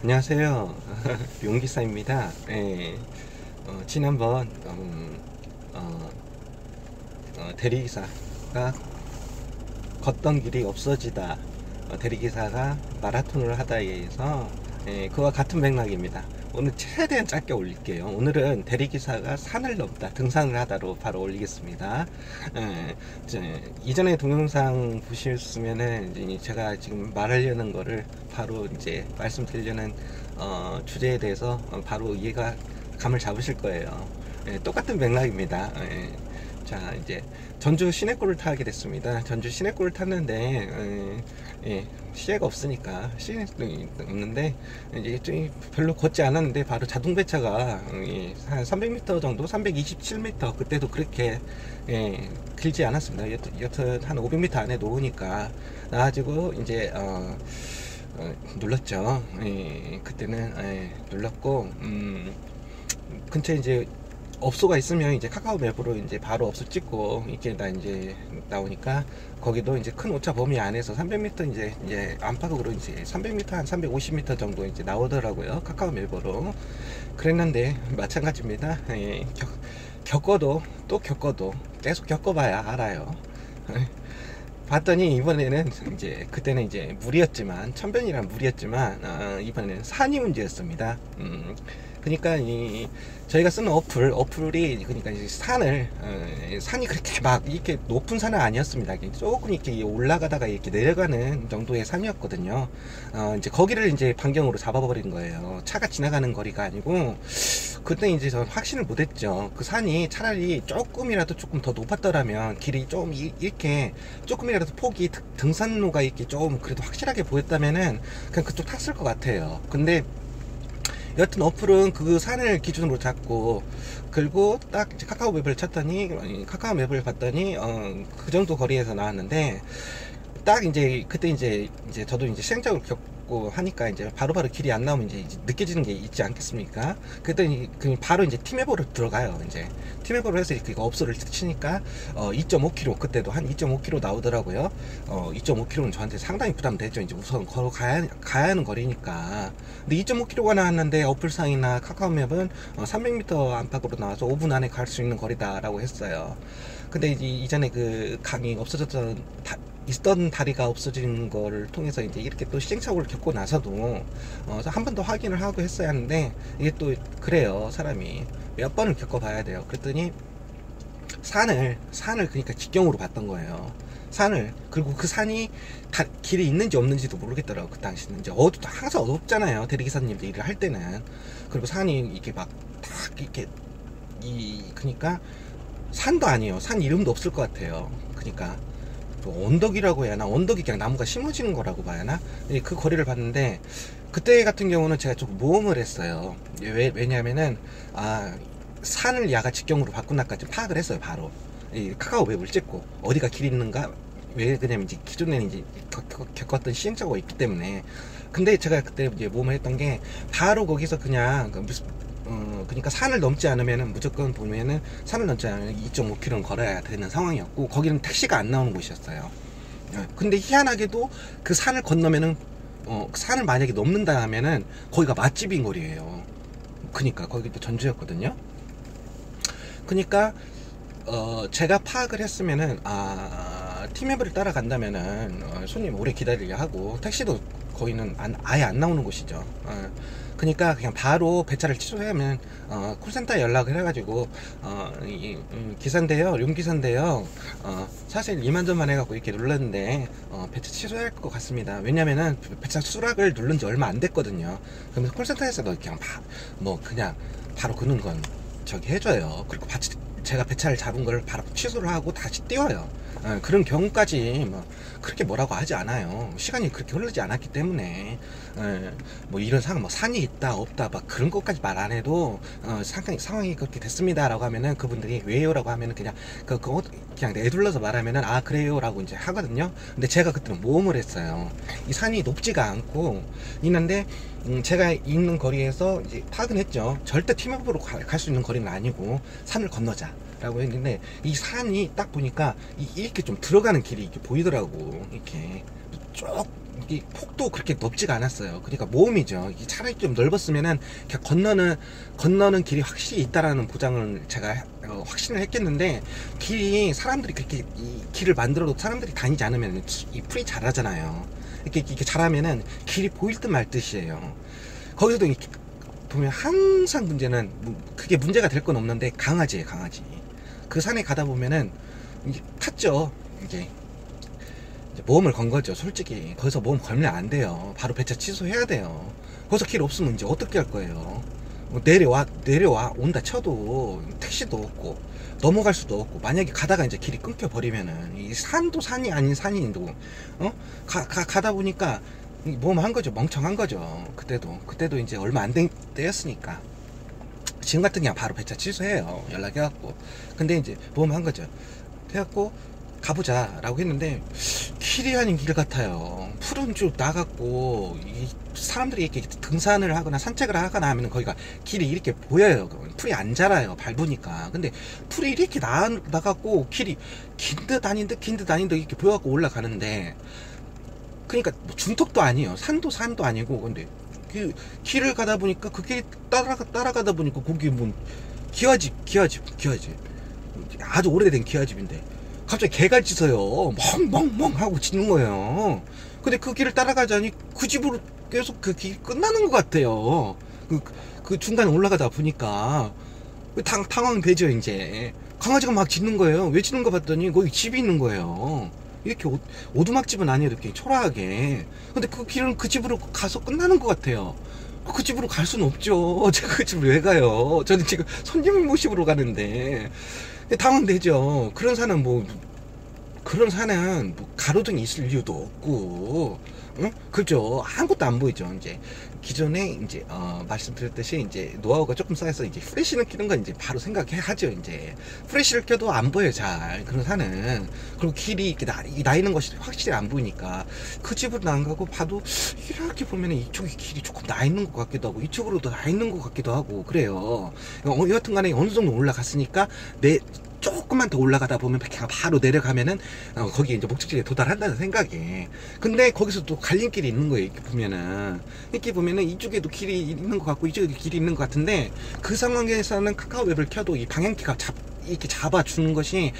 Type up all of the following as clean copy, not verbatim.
안녕하세요. 용기사입니다. 예, 지난번 어, 대리기사가 걷던 길이 없어지다, 대리기사가 마라톤을 하다에 의해서, 그와 같은 맥락입니다. 오늘 최대한 짧게 올릴게요. 오늘은 대리기사가 산을 넘다, 등산을 하다로 바로 올리겠습니다. 이전에 동영상 보셨으면은 이제 제가 지금 말하려는 거를 바로 이제 말씀드리려는 주제에 대해서 바로 이해가 감을 잡으실 거예요. 똑같은 맥락입니다. 자, 이제 전주 시내골을 타게 됐습니다. 전주 시내골을 탔는데 시야가 없으니까, 시내도 없는데 이제 좀 별로 걷지 않았는데 바로 자동배차가 한 300m 정도, 327m, 그때도 그렇게 길지 않았습니다. 여튼 한 500m 안에 놓으니까 나가지고 이제 눌렀죠. 그때는 눌렀고, 근처에 이제 업소가 있으면 이제 카카오 맵으로 이제 바로 업소 찍고 이렇게 이제 나오니까, 거기도 이제 큰 오차 범위 안에서 300m 이제 안팎으로 이제 300m 한 350m 정도 이제 나오더라고요, 카카오 맵으로. 그랬는데 마찬가지입니다. 겪어도 또 겪어도 계속 겪어봐야 알아요. 봤더니 이번에는 이제, 그때는 이제 물이었지만, 천변이란 물이었지만, 이번에는 산이 문제였습니다. 그러니까 저희가 쓰는 어플이 그러니까 이제 산이 그렇게 막 이렇게 높은 산은 아니었습니다. 조금 이렇게 올라가다가 이렇게 내려가는 정도의 산이었거든요. 이제 거기를 이제 반경으로 잡아버린 거예요. 차가 지나가는 거리가 아니고. 그때 이제 전 확신을 못했죠. 그 산이 차라리 조금이라도 조금 더 높았더라면, 길이 좀 이렇게 조금이라도 폭이, 등산로가 이렇게 좀 그래도 확실하게 보였다면은 그냥 그쪽 탔을 것 같아요. 근데 여튼 어플은 그 산을 기준으로 잡고, 그리고 딱 이제 카카오 맵을 찾더니, 카카오 맵을 봤더니 그 정도 거리에서 나왔는데, 딱 이제 그때 이제 저도 이제 시행착오를 겪고 하니까 이제 바로바로 길이 안 나오면 이제 느껴지는 게 있지 않겠습니까? 그랬더니 바로 이제 팀앱으로 들어가요. 이제 팀앱으로 해서 이렇게 업소를 치니까 2.5km, 그때도 한 2.5km 나오더라고요. 2.5km는 저한테 상당히 부담됐죠. 이제 우선 가야 하는 거리니까. 근데 2.5km가 나왔는데 어플상이나 카카오맵은 300m 안팎으로 나와서 5분 안에 갈 수 있는 거리다라고 했어요. 근데 이제 이전에 그 강이 있던 다리가 없어진 거를 통해서 이제 이렇게 또 시행착오를 겪고 나서도 한 번 더 확인을 하고 했어야 하는데, 이게 또 그래요. 사람이 몇 번을 겪어봐야 돼요. 그랬더니 산을 그러니까 직경으로 봤던 거예요. 그리고 그 산이 길이 있는지 없는지도 모르겠더라고. 그 당시는 이제 항상 어둡잖아요, 대리기사님들 일을 할 때는. 그리고 산이 이렇게 막 딱 이렇게 그러니까 산도 아니에요. 산 이름도 없을 것 같아요. 그러니까 언덕이라고 해야 하나, 언덕이 그냥 나무가 심어지는 거라고 봐야 하나. 그 거리를 봤는데, 그때 같은 경우는 제가 조금 모험을 했어요. 왜냐면은 산을 야가 직경으로 바꾼다까지 파악을 했어요. 바로 이 카카오 맵을 찍고 어디가 길이 있는가. 왜 그러냐면 이제 기존에는 이제 겪었던 시행착오가 있기 때문에. 근데 제가 그때 이제 모험을 했던 게, 바로 거기서 그냥 그러니까 산을 넘지 않으면은, 무조건 보면은 산을 넘지 않으면 2.5km는 걸어야 되는 상황이었고, 거기는 택시가 안 나오는 곳이었어요. 근데 희한하게도 그 산을 건너면은, 산을 만약에 넘는다 하면은 거기가 맛집인 거리예요. 그니까 거기도 전주였거든요. 그니까 제가 파악을 했으면은, 팀앱을 따라간다면은 손님 오래 기다리려 하고, 택시도 거기는 아예 안 나오는 곳이죠. 그러니까 그냥 바로 배차를 취소하면, 콜센터에 연락을 해가지고 기사인데요, 용기사인데요, 사실 이만저만 해갖고 이렇게 눌렀는데 배차 취소할 것 같습니다. 왜냐면은 배차 수락을 누른 지 얼마 안 됐거든요. 그러면 콜센터에서도 그냥 바로 그는 건 저기 해줘요. 그리고 제가 배차를 잡은 걸 바로 취소를 하고 다시 띄워요. 그런 경우까지 그렇게 뭐라고 하지 않아요. 시간이 그렇게 흐르지 않았기 때문에. 이런 상황, 산이 있다 없다 막 그런 것까지 말 안 해도 상황이 그렇게 됐습니다 라고 하면은, 그분들이 왜요 라고 하면은 그냥 그냥 내둘러서 말하면은 그래요 라고 이제 하거든요. 근데 제가 그때는 모험을 했어요. 이 산이 높지가 않고 있는데, 제가 있는 거리에서 이제 파악은 했죠. 절대 팀업으로 갈 수 있는 거리는 아니고 산을 건너자 라고 했는데, 이 산이 딱 보니까 이렇게 좀 들어가는 길이 이렇게 보이더라고. 이렇게 쭉 이 폭도 그렇게 높지가 않았어요. 그러니까 모험이죠. 이 차라리 좀 넓었으면은 건너는 길이 확실히 있다라는 보장을 제가 확신을 했겠는데, 길이 사람들이 그렇게 이 길을 만들어도 사람들이 다니지 않으면 이 풀이 자라잖아요. 이렇게 자라면은 길이 보일 듯 말 듯이에요. 거기서도 이렇게 보면 항상 문제는, 그게 문제가 될 건 없는데 강아지예요, 강아지. 그 산에 가다 보면은 이게 탔죠. 이제 모험을 건 거죠. 솔직히 거기서 모험 걸면 안 돼요. 바로 배차 취소해야 돼요. 거기서 길 없으면 이제 어떻게 할 거예요? 뭐 내려와 온다 쳐도 택시도 없고 넘어갈 수도 없고, 만약에 가다가 이제 길이 끊겨 버리면은 이 산도 산이 아닌 산인도 가다 보니까 모험한 거죠. 멍청한 거죠. 그때도 이제 얼마 안 된 때였으니까. 지금 같은 그냥 바로 배차 취소해요. 연락해갖고. 근데 이제 모험한 거죠. 해갖고 가보자 라고 했는데, 길이 아닌 길 같아요. 푸른 쭉 나갔고, 이 사람들이 이렇게 등산을 하거나 산책을 하거나 하면 거기가 길이 이렇게 보여요. 풀이 안 자라요, 밟으니까. 근데 풀이 이렇게 나갔고, 길이 긴 듯 아닌 듯 이렇게 보여갖고 올라가는데, 그러니까 뭐 중턱도 아니에요. 산도 아니고. 근데 그 길을 가다 보니까 그 길 따라가다 보니까 거기 뭐 기와집 아주 오래된 기와집인데 갑자기 개가 짖어요. 멍멍멍 하고 짖는 거예요. 근데 그 길을 따라가자니 그 집으로 계속 그 길이 끝나는 것 같아요. 그 중간에 올라가다 보니까 당황되죠. 이제 강아지가 막 짖는 거예요. 왜 짖는 거 봤더니 거기 집이 있는 거예요. 이렇게 오두막집은 아니에요. 이렇게 초라하게. 근데 그 길은 그 집으로 가서 끝나는 것 같아요. 그 집으로 갈 수는 없죠. 제가 그 집을 왜 가요? 저는 지금 손님 모시러 가는데. 당황되죠. 그런 산은 뭐 가로등이 있을 이유도 없고, 응? 그죠. 아무것도 안 보이죠. 이제 기존에 이제 말씀드렸듯이 이제 노하우가 조금 쌓여서 이제 프레시를 켜는 건 이제 바로 생각하죠. 이제 프레시를 켜도 안 보여요, 잘. 그런 산은. 그리고 길이 이렇게 나 있는 것이 확실히 안 보이니까 그 집으로 안 가고 봐도 이렇게 보면은 이쪽에 길이 조금 나 있는 것 같기도 하고 이쪽으로도 나 있는 것 같기도 하고 그래요. 여하튼간에 어느 정도 올라갔으니까 조금만 더 올라가다 보면 그냥 바로 내려가면은 거기 이제 목적지에 도달한다는 생각에. 근데 거기서 또 갈림길이 있는 거예요. 이렇게 보면은 이쪽에도 길이 있는 것 같고 이쪽에도 길이 있는 것 같은데, 그 상황에서는 카카오맵을 켜도 이 방향키가 이렇게 잡아주는 것이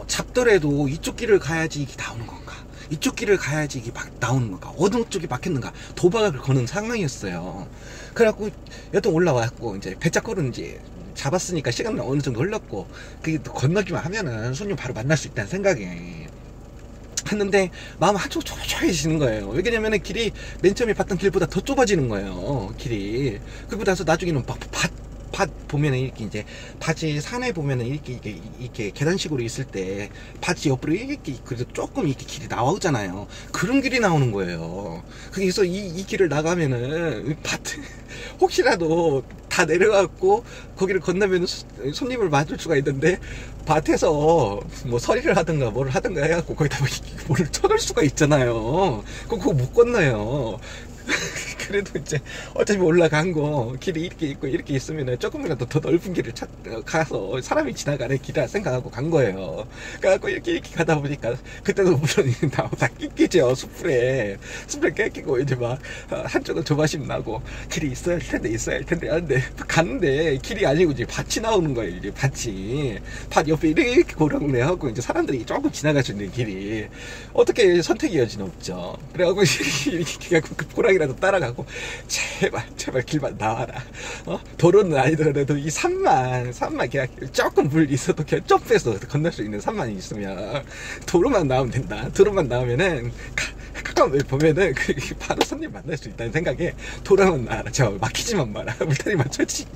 잡더라도 이쪽 길을 가야지 이게 나오는 건가, 이쪽 길을 가야지 이게 막 나오는 건가, 어느 쪽이 막혔는가 도박을 거는 상황이었어요. 그래갖고 여튼 올라왔고 이제 배짝거는 이제 잡았으니까 시간은 어느 정도 흘렀고, 그게 또 건너기만 하면은 손님 바로 만날 수 있다는 생각에 했는데 마음 한쪽 초조해지는 거예요. 왜냐면은 길이 맨 처음에 봤던 길보다 더 좁아지는 거예요. 길이. 그리고 나서 나중에는 막 밭 보면은 이렇게 이제 밭이 산에 보면은 이렇게 계단식으로 있을 때 밭이 옆으로 이렇게 그래도 조금 이렇게 길이 나오잖아요. 그런 길이 나오는 거예요. 그래서 이 길을 나가면은 밭 혹시라도 다 내려갔고 거기를 건너면 손님을 맞을 수가 있는데, 밭에서 뭐 서리를 하든가 뭐를 하든가 해갖고 거기다 뭐를 쳐놓을 수가 있잖아요. 그거 못 건너요. 그래도 이제 어차피 올라간 거 길이 이렇게 있고 이렇게 있으면 조금이라도 더 넓은 길을 가서 사람이 지나가는 길이라 생각하고 간 거예요. 그래갖고 이렇게 가다 보니까 그때도 물론 나무다 낑기죠. 숲에 낑기고 이제 막 한쪽은 조바심 나고 길이 있어야 할 텐데 하는데 갔는데 길이 아니고 이제 밭이 나오는 거예요. 이제 밭 옆에 이렇게 고랑내 하고 이제 사람들이 조금 지나갈 수 있는 길이 어떻게 선택의 여지는 없죠. 그래갖고 이렇게 그 고랑이라도 따라가고 제발 길만 나와라. 도로는 아니더라도 이 산만 그냥 조금 물 있어도 그냥 점프해서 건널 수 있는 산만 있으면 도로만 나오면 된다. 도로만 나오면은 가까운 보면은 바로 손님 만날 수 있다는 생각에 도로만 나와라. 막히지만 마라. 울타리만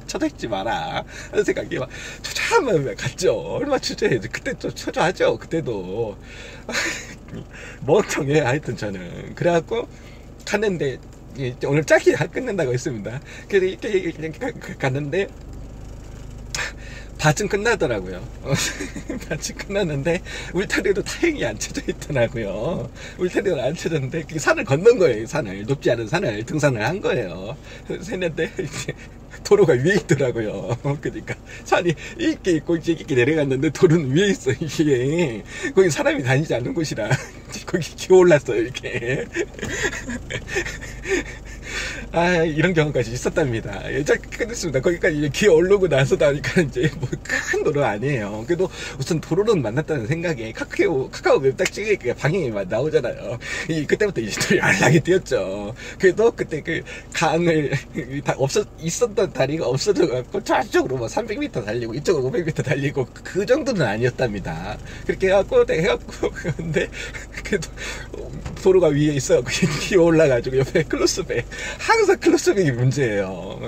쳐다있지 마라 하는 생각에 막 초조하면 갔죠. 얼마나 초조해야지. 그때 좀 초조하죠. 그때도 멍청해. 하여튼 저는 그래갖고 갔는데, 오늘 짧게 끝낸다고 했습니다. 그래서 이렇게 갔는데 밭은 끝나더라고요. 밭이 끝났는데 울타리도 다행히 안 쳐져 있더라고요. 울타리가 안 쳐졌는데 그 산을 건넌 거예요. 산을 높지 않은 산을 등산을 한 거예요. 그래서 했는데 이제 도로가 위에 있더라고요. 그러니까 산이 이렇게 있고 이제 이렇게 내려갔는데 도로는 위에 있어. 이게 거기 사람이 다니지 않는 곳이라 거기 기어 올랐어요. 이렇게. 아, 이런 경우까지 있었답니다. 잘 끝냈습니다. 거기까지 이제 기어 오르고 나서 나니까 이제 뭐 큰 도로 아니에요. 그래도 우선 도로는 만났다는 생각에 카카오 맵 딱 찍으니까 방향이 나오잖아요. 그때부터 이제 또 연락이 뛰었죠. 그래도 그때 그 강을 다 있었던 다리가 없어져갖고 저쪽으로 뭐 300m 달리고 이쪽으로 500m 달리고 그 정도는 아니었답니다. 그렇게 해갖고 근데 그래도 도로가 위에 있어. 기어 올라가지고 옆에 클로스백. 항상 클로스백이 문제예요.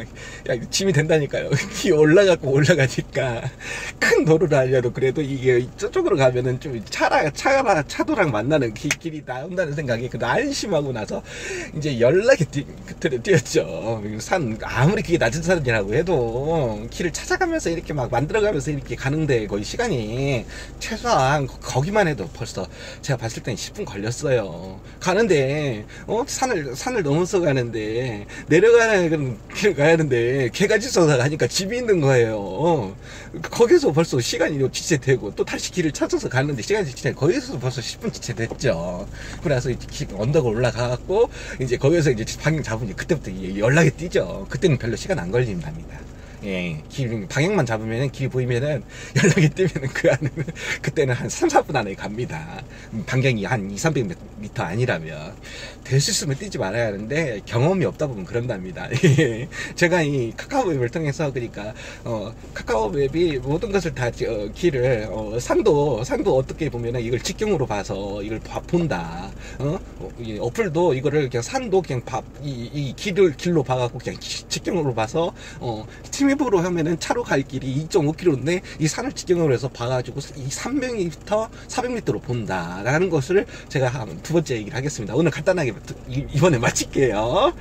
야, 짐이 된다니까요. 기어 올라가니까 큰 도로를 아니어도 그래도 이게 저쪽으로 가면은 좀 차도랑 만나는 길이 나온다는 생각이 그래도 안심하고 나서 이제 연락이 뛰었죠. 아무리 그게 낮은 산이라고 해도 길을 찾아가면서 이렇게 막 만들어가면서 이렇게 가는데 거의 시간이 최소한 거기만 해도 벌써 제가 봤을 땐 10분 걸렸어요. 가는데 산을 넘어서 가는데 내려가는 길을 가야 하는데 개가지서서 가니까 집이 있는 거예요. 거기서 벌써 시간이 지체되고 또 다시 길을 찾아서 가는데 시간이 지체되고 거기서 벌써 10분 지체됐죠. 그래서 언덕을 올라가갖고 이제 거기서 이제 방향 잡으니 그때부터 연락이 뛰죠. 그때는 별로 시간 안 걸린답니다. 예, 방향만 잡으면 길 보이면은 연락이 뜨면은 그 안에는 그때는 한 3, 4분 안에 갑니다. 반경이 한 2, 300m 아니라면 될 수 있으면 뛰지 말아야 하는데 경험이 없다 보면 그런답니다. 제가 이 카카오맵을 통해서 그러니까 카카오맵이 모든 것을 다 길을 산도 어떻게 보면은 이걸 직경으로 봐서 이걸 본다. 어플도 이거를 그냥 산도 그냥 이 길로 봐갖고 그냥 직경으로 봐서 팀앱으로 하면은 차로 갈 길이 2.5km인데 이 산을 직경으로 해서 봐가지고 이 300m, 400m로 본다라는 것을 제가 한 두 번째 얘기를 하겠습니다. 오늘 간단하게 이번에 마칠게요.